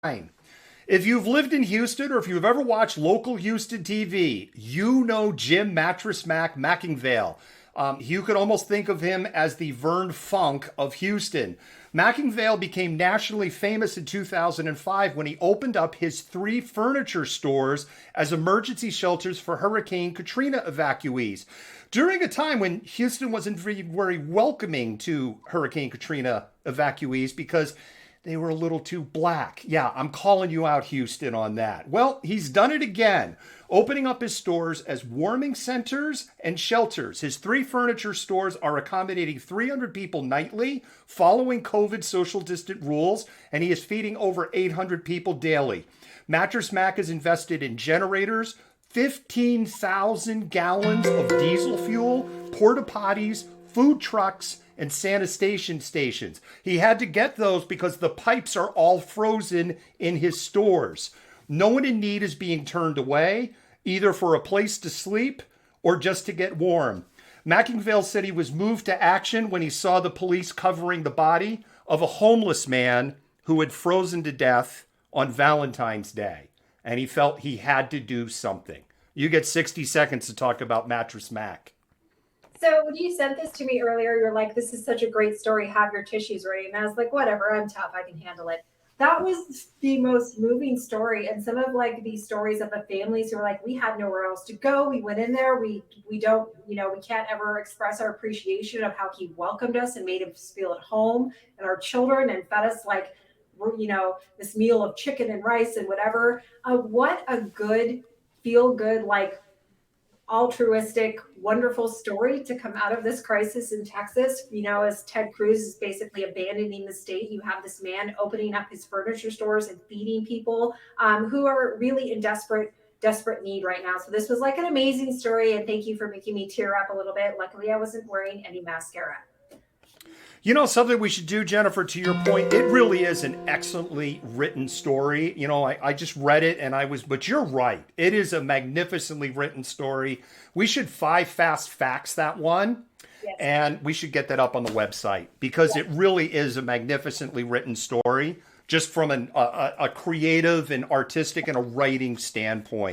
If you've lived in Houston or if you've ever watched local Houston TV, you know Jim Mattress Mack McIngvale. You could almost think of him as the Vern Funk of Houston. McIngvale became nationally famous in 2005 when he opened up his 3 furniture stores as emergency shelters for Hurricane Katrina evacuees. During a time when Houston wasn't very welcoming to Hurricane Katrina evacuees because they were a little too black. Yeah, I'm calling you out, Houston, on that. Well, he's done it again, opening up his stores as warming centers and shelters. His 3 furniture stores are accommodating 300 people nightly, following COVID social distant rules, and he is feeding over 800 people daily. Mattress Mack has invested in generators, 15,000 gallons of diesel fuel, porta potties, food trucks, and sanitation stations. He had to get those because the pipes are all frozen in his stores. No one in need is being turned away, either for a place to sleep or just to get warm. McIngvale said he was moved to action when he saw the police covering the body of a homeless man who had frozen to death on Valentine's Day, and he felt he had to do something. You get 60 seconds to talk about Mattress Mack. So when you sent this to me earlier, you're like, this is such a great story. Have your tissues ready. And I was like, whatever, I'm tough. I can handle it. That was the most moving story. And some of like these stories of the families who are like, we had nowhere else to go. We went in there. We don't, we can't ever express our appreciation of how he welcomed us and made us feel at home and our children and fed us like, this meal of chicken and rice and whatever. What a good, feel good, like altruistic, wonderful story to come out of this crisis in Texas. As Ted Cruz is basically abandoning the state, you have this man opening up his furniture stores and feeding people who are really in desperate need right now. So this was like an amazing story, and thank you for making me tear up a little bit. Luckily, I wasn't wearing any mascara. Something we should do, Jennifer, to your point, it really is an excellently written story. I just read it but you're right. It is a magnificently written story. We should 5 Fast Facts that one. Yes. And we should get that up on the website because It really is a magnificently written story just from a creative and artistic and a writing standpoint.